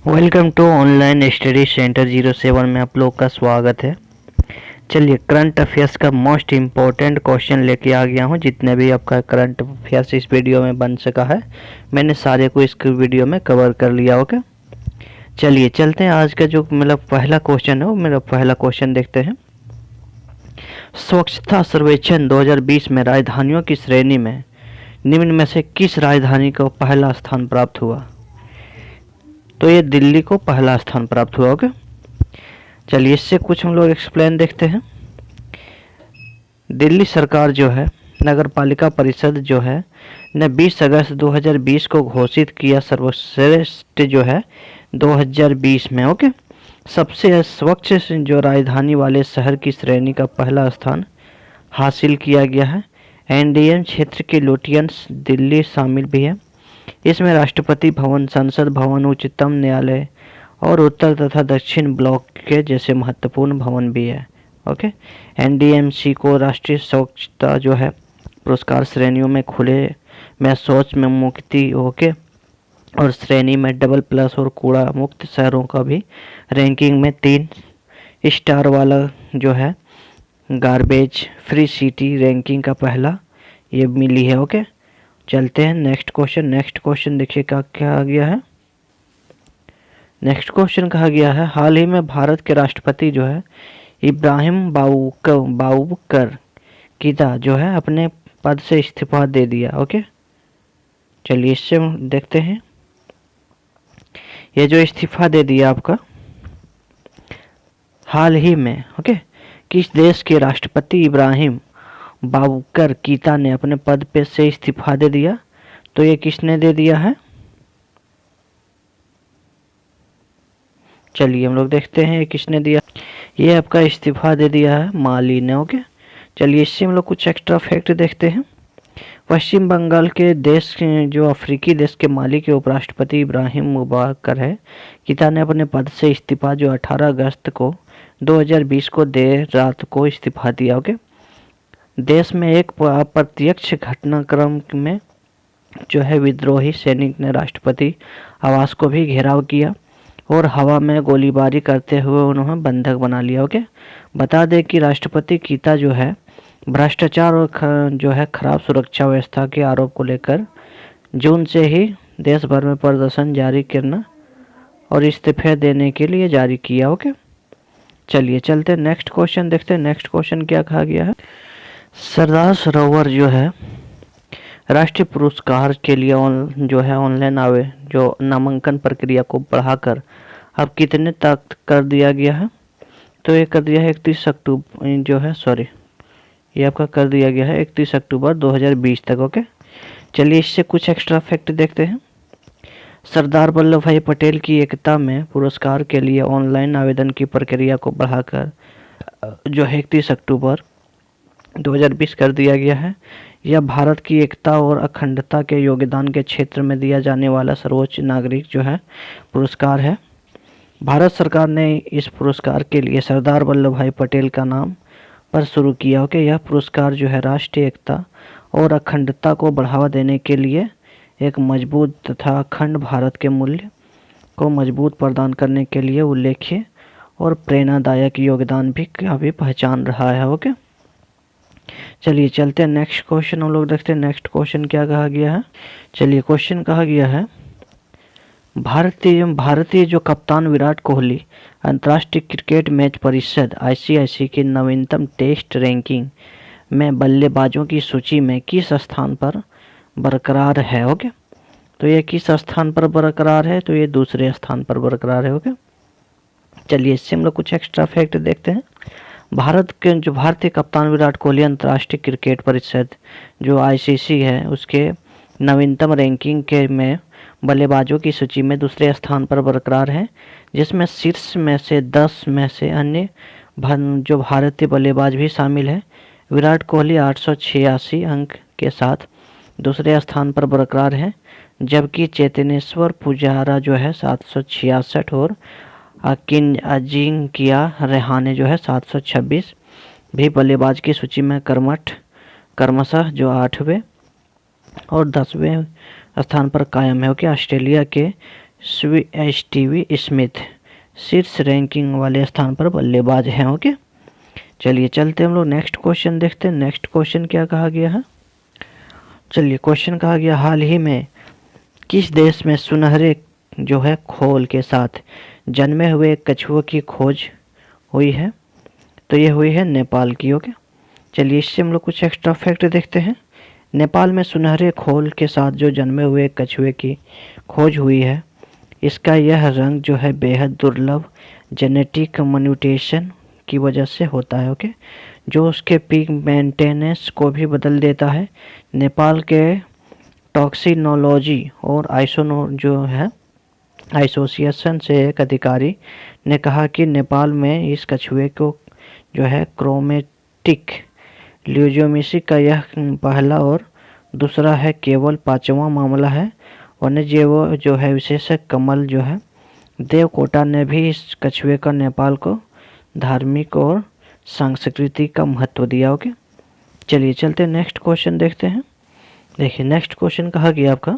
Welcome to online study centre 07 में आप लोग का स्वागत है। चलिए, करंट अफेयर्स का मोस्ट इम्पोर्टेंट क्वेश्चन लेके आ गया हूँ। जितने भी आपका करंट अफेयर्स इस वीडियो में बन सका है, मैंने सारे को इस वीडियो में कवर कर लिया। ओके, चलिए चलते हैं। आज का जो मेरा पहला क्वेश्चन है, वो मेरा पहला क्वेश्चन देखते हैं। स्वच्छता सर्वेक्षण 2020 में राजधानियों की श्रेणी में निम्न में से किस राजधानी को पहला स्थान प्राप्त हुआ? तो ये दिल्ली को पहला स्थान प्राप्त हुआ। ओके, चलिए इससे कुछ हम लोग एक्सप्लेन देखते हैं। दिल्ली सरकार जो है, नगर पालिका परिषद जो है ने 20 अगस्त 2020 को घोषित किया सर्वश्रेष्ठ जो है 2020 में। ओके, सबसे स्वच्छ जो राजधानी वाले शहर की श्रेणी का पहला स्थान हासिल किया गया है। एनडीएम क्षेत्र के लुटियंस दिल्ली शामिल भी है। इसमें राष्ट्रपति भवन, संसद भवन, उच्चतम न्यायालय और उत्तर तथा दक्षिण ब्लॉक के जैसे महत्वपूर्ण भवन भी है। ओके, एनडीएमसी को राष्ट्रीय स्वच्छता जो है पुरस्कार श्रेणियों में खुले में शौच में मुक्ति, ओके, और श्रेणी में डबल प्लस और कूड़ा मुक्त शहरों का भी रैंकिंग में 3 स्टार वाला जो है गार्बेज फ्री सिटी रैंकिंग का पहला ये मिली है। ओके, चलते हैं नेक्स्ट क्वेश्चन। नेक्स्ट क्वेश्चन देखिए क्या आ गया है। नेक्स्ट क्वेश्चन कहा गया है, हाल ही में भारत के राष्ट्रपति जो है इब्राहिम बाउबकर कीता जो है अपने पद से इस्तीफा दे दिया। ओके, चलिए इससे देखते हैं। ये जो इस्तीफा दे दिया आपका हाल ही में, ओके, किस देश के राष्ट्रपति इब्राहिम बाबूकर कीता ने अपने पद पे से इस्तीफा दे दिया? तो ये किसने दे दिया है? चलिए हम लोग देखते हैं ये किसने दिया। ये आपका इस्तीफा दे दिया है माली ने। ओके, चलिए इससे हम लोग कुछ एक्स्ट्रा फैक्ट देखते हैं। पश्चिम बंगाल के देश जो अफ्रीकी देश के माली के उपराष्ट्रपति इब्राहिम बाबूकर है कीता ने अपने पद से इस्तीफा जो 18 अगस्त को 2020 को देर रात को इस्तीफा दिया। ओके, देश में एक अप्रत्यक्ष घटनाक्रम में जो है विद्रोही सैनिक ने राष्ट्रपति आवास को भी घेराव किया और हवा में गोलीबारी करते हुए उन्हें बंधक बना लिया। ओके, बता दें कि राष्ट्रपति कीता जो है भ्रष्टाचार और जो है खराब सुरक्षा व्यवस्था के आरोप को लेकर जून से ही देश भर में प्रदर्शन जारी करना और इस्तीफे देने के लिए जारी किया। ओके, चलिए चलते नेक्स्ट क्वेश्चन देखते हैं। नेक्स्ट क्वेश्चन क्या कहा गया है। सरदार सरोवर जो है राष्ट्रीय पुरस्कार के लिए जो है ऑनलाइन जो नामांकन प्रक्रिया को बढ़ाकर अब कितने तक कर दिया गया है? तो ये कर दिया है 31 अक्टूबर जो है, सॉरी, ये आपका कर दिया गया है 31 अक्टूबर 2020 तक। ओके, चलिए इससे कुछ एक्स्ट्रा फैक्ट देखते हैं। सरदार वल्लभ भाई पटेल की एकता में पुरस्कार के लिए ऑनलाइन आवेदन की प्रक्रिया को बढ़ाकर जो है 31 अक्टूबर 2020 कर दिया गया है। यह भारत की एकता और अखंडता के योगदान के क्षेत्र में दिया जाने वाला सर्वोच्च नागरिक जो है पुरस्कार है। भारत सरकार ने इस पुरस्कार के लिए सरदार वल्लभ भाई पटेल का नाम पर शुरू किया। ओके, यह पुरस्कार जो है राष्ट्रीय एकता और अखंडता को बढ़ावा देने के लिए एक मजबूत तथा अखंड भारत के मूल्य को मजबूत प्रदान करने के लिए उल्लेख्य और प्रेरणादायक योगदान भी का भी पहचान रहा है। ओके, चलिए चलते हैं नेक्स्ट क्वेश्चन हम लोग देखते हैं। नेक्स्ट क्वेश्चन क्या कहा गया है। चलिए क्वेश्चन कहा गया है, भारतीय जो कप्तान विराट कोहली अंतर्राष्ट्रीय क्रिकेट मैच परिषद आईसीसी की नवीनतम टेस्ट रैंकिंग में बल्लेबाजों की सूची में किस स्थान पर बरकरार है? ओके, तो ये किस स्थान पर बरकरार है? तो ये दूसरे स्थान पर बरकरार है। ओके, चलिए इससे हम लोग कुछ एक्स्ट्रा फैक्ट देखते हैं। भारत के जो भारतीय कप्तान विराट कोहली अंतर्राष्ट्रीय क्रिकेट परिषद जो आईसीसी है उसके नवीनतम रैंकिंग के में बल्लेबाजों की सूची में दूसरे स्थान पर बरकरार है, जिसमें शीर्ष में से 10 में से अन्य जो भारतीय बल्लेबाज भी शामिल है। विराट कोहली 886 अंक के साथ दूसरे स्थान पर बरकरार है, जबकि चेतेश्वर पुजारा जो है 766 और अजिंक्या रहाणे जो है 726 भी बल्लेबाज की सूची में क्रमशः जो 8वें और 10वें स्थान पर कायम है। कि ऑस्ट्रेलिया के स्टीवी स्मिथ शीर्ष रैंकिंग वाले स्थान पर बल्लेबाज हैं। ओके, चलिए चलते हम लोग नेक्स्ट क्वेश्चन देखते हैं। नेक्स्ट क्वेश्चन क्या कहा गया है? चलिए क्वेश्चन कहा गया, हाल ही में किस देश में सुनहरे जो है खोल के साथ जन्मे हुए कछुओं की खोज हुई है? तो ये हुई है नेपाल की। ओके, चलिए इससे हम लोग कुछ एक्स्ट्रा फैक्ट देखते हैं। नेपाल में सुनहरे खोल के साथ जो जन्मे हुए कछुए की खोज हुई है, इसका यह रंग जो है बेहद दुर्लभ जेनेटिक म्यूटेशन की वजह से होता है। ओके, जो उसके पिगमेंटेनेंस को भी बदल देता है। नेपाल के टॉक्सिनोलॉजी और एसोसिएशन से एक अधिकारी ने कहा कि नेपाल में इस कछुए को जो है क्रोमेटिक ल्यूजियोमिसी का यह पहला और दूसरा है केवल 5वां मामला है। वन्यजीव जो है विशेषज्ञ कमल जो है देवकोटा ने भी इस कछुए का नेपाल को धार्मिक और सांस्कृतिक का महत्व दिया। ओके, चलिए चलते नेक्स्ट क्वेश्चन देखते हैं। देखिए नेक्स्ट क्वेश्चन कहा गया आपका,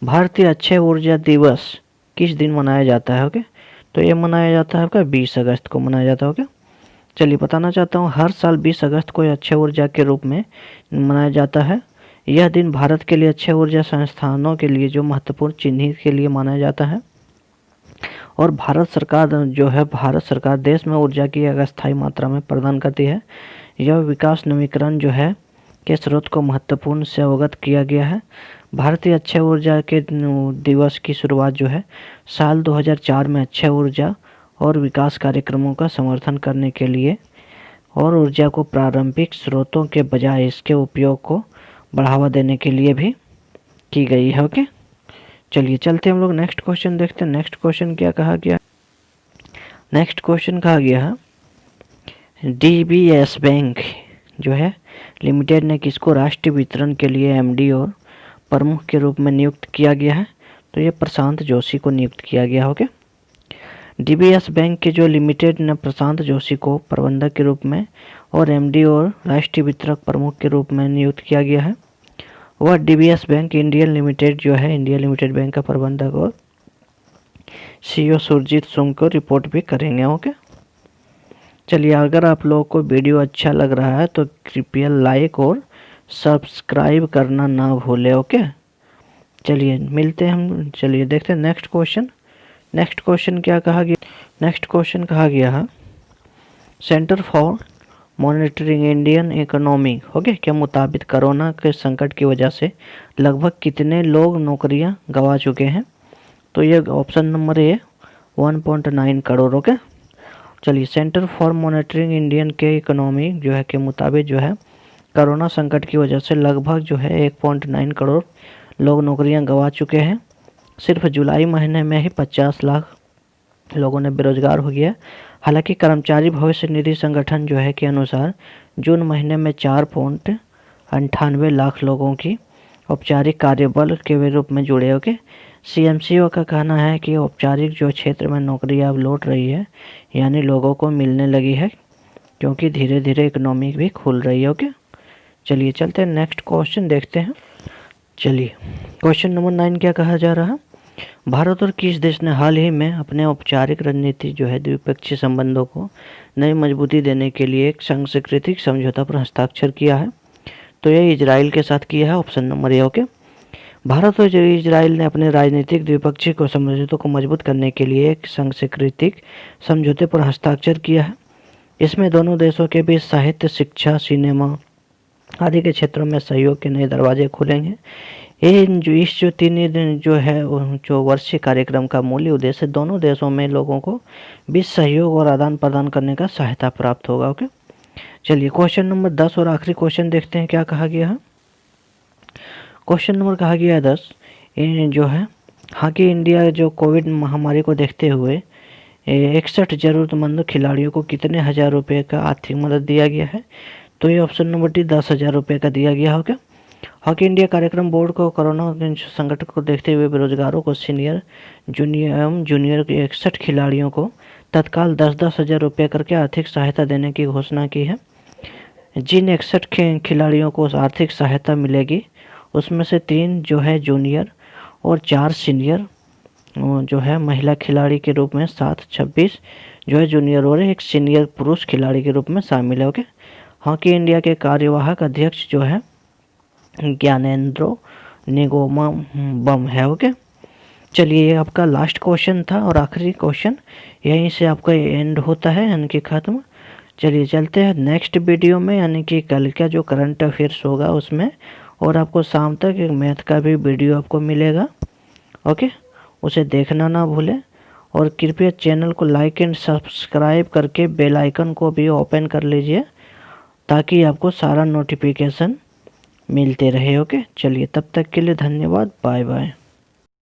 भारतीय अक्षय ऊर्जा दिवस किस दिन मनाया जाता है? ओके, तो ये मनाया जाता है आपका 20 अगस्त को मनाया जाता है। ओके, चलिए बताना चाहता हूँ, हर साल 20 अगस्त को अक्षय ऊर्जा के रूप में मनाया जाता है। यह दिन भारत के लिए अक्षय ऊर्जा संस्थानों के लिए जो महत्वपूर्ण चिन्हित के लिए माना जाता है। और भारत सरकार देश में ऊर्जा की एक अस्थायी मात्रा में प्रदान करती है। यह विकास नवीकरण जो है के स्रोत को महत्वपूर्ण से अवगत किया गया है। भारतीय अक्षय ऊर्जा के दिवस की शुरुआत जो है साल 2004 में अक्षय ऊर्जा और विकास कार्यक्रमों का समर्थन करने के लिए और ऊर्जा को प्रारंभिक स्रोतों के बजाय इसके उपयोग को बढ़ावा देने के लिए भी की गई है। ओके, चलिए चलते हम लोग नेक्स्ट क्वेश्चन देखते हैं। नेक्स्ट क्वेश्चन क्या कहा गया? नेक्स्ट क्वेश्चन कहा गया है, डीबीएस बैंक जो है लिमिटेड ने किसको राष्ट्रीय वितरण के लिए एमडी और प्रमुख के रूप में नियुक्त किया गया है? तो ये प्रशांत जोशी को नियुक्त किया गया। ओके, डीबीएस बैंक के जो लिमिटेड ने प्रशांत जोशी को प्रबंधक के रूप में और एमडी और राष्ट्रीय वितरक प्रमुख के रूप में नियुक्त किया गया है। वह डीबीएस बैंक इंडियन लिमिटेड जो है इंडिया लिमिटेड बैंक का प्रबंधक और सीईओ सुरजीत सुंग को रिपोर्ट भी करेंगे। ओके, चलिए अगर आप लोगों को वीडियो अच्छा लग रहा है तो कृपया लाइक और सब्सक्राइब करना ना भूले। ओके, चलिए मिलते हैं हम। चलिए देखते हैं नेक्स्ट क्वेश्चन। नेक्स्ट क्वेश्चन क्या कहा गया? नेक्स्ट क्वेश्चन कहा गया है, centre for monitoring Indian economy के मुताबिक कोरोना के संकट की वजह से लगभग कितने लोग नौकरियां गंवा चुके हैं? तो ये option number A 1.9 crore. Okay, चलिए सेंटर फॉर मॉनिटरिंग इंडियन के इकोनॉमी जो है के मुताबिक जो है कोरोना संकट की वजह से लगभग जो है 1.9 करोड़ लोग नौकरियां गंवा चुके हैं। सिर्फ जुलाई महीने में ही 50 लाख लोगों ने बेरोजगार हो गया। हालांकि कर्मचारी भविष्य निधि संगठन जो है के अनुसार जून महीने में 4.98 लाख लोगों की औपचारिक कार्यबल के रूप में जुड़े। ओके, सीएमसीओ का कहना है कि औपचारिक जो क्षेत्र में नौकरी अब लौट रही है, यानी लोगों को मिलने लगी है, क्योंकि धीरे धीरे इकोनॉमी भी खुल रही है। ओके, चलिए चलते हैं नेक्स्ट क्वेश्चन देखते हैं। चलिए क्वेश्चन नंबर 9 क्या कहा जा रहा है, भारत और किस देश ने हाल ही में अपने औपचारिक रणनीति जो है द्विपक्षीय संबंधों को नई मजबूती देने के लिए एक सांस्कृतिक समझौता पर हस्ताक्षर किया है? तो यह इजराइल के साथ किया है, option number A. Okay, Bharat और इजराइल ने अपने राजनीतिक द्विपक्षीय को समझौतों को मजबूत करने के लिए एक सांस्कृतिक समझौते पर हस्ताक्षर किया है। इसमें दोनों देशों के बीच साहित्य, शिक्षा, सिनेमा आदि के क्षेत्रों में सहयोग के नए दरवाजे खुलेंगे। इस जो 3 दिन जो है जो वर्षीय कार्यक्रम का मूल उद्देश्य दोनों देशों में लोगों को बीच सहयोग और आदान प्रदान करने का सहायता प्राप्त होगा। ओके, चलिए क्वेश्चन नंबर 10 और आखिरी क्वेश्चन देखते हैं क्या कहा गया है। क्वेश्चन नंबर कहा गया है 10 जो है हॉकी इंडिया जो कोविड महामारी को देखते हुए 61 जरूरतमंद खिलाड़ियों को कितने हजार रुपये का आर्थिक मदद दिया गया है? तो ये ऑप्शन नंबर डी 10,000 रुपये का दिया गया होगा। हॉकी इंडिया कार्यक्रम बोर्ड को कोरोना संकट को देखते हुए बेरोजगारों को सीनियर, जूनियर के 61 खिलाड़ियों को तत्काल 10-10 हज़ार रुपये करके आर्थिक सहायता देने की घोषणा की है। जिन 61 खिलाड़ियों को आर्थिक सहायता मिलेगी उसमें से 3 जो है जूनियर और 4 सीनियर जो है महिला खिलाड़ी के रूप में 7-26 जो है जूनियर और एक सीनियर पुरुष खिलाड़ी के रूप में शामिल है। ओके, हॉकी इंडिया के कार्यवाहक अध्यक्ष जो है ज्ञानेंद्रो निंगोमबम है। ओके, चलिए ये आपका लास्ट क्वेश्चन था और आखिरी क्वेश्चन, यहीं से आपका एंड होता है यानी कि खत्म। चलिए चलते हैं नेक्स्ट वीडियो में, यानी कि कल का जो करंट अफेयर्स होगा उसमें, और आपको शाम तक एक मैथ का भी वीडियो आपको मिलेगा। ओके, उसे देखना ना भूलें, और कृपया चैनल को लाइक एंड सब्सक्राइब करके बेल आइकन को भी ओपन कर लीजिए ताकि आपको सारा नोटिफिकेशन मिलते रहे। ओके, चलिए तब तक के लिए धन्यवाद, बाय बाय।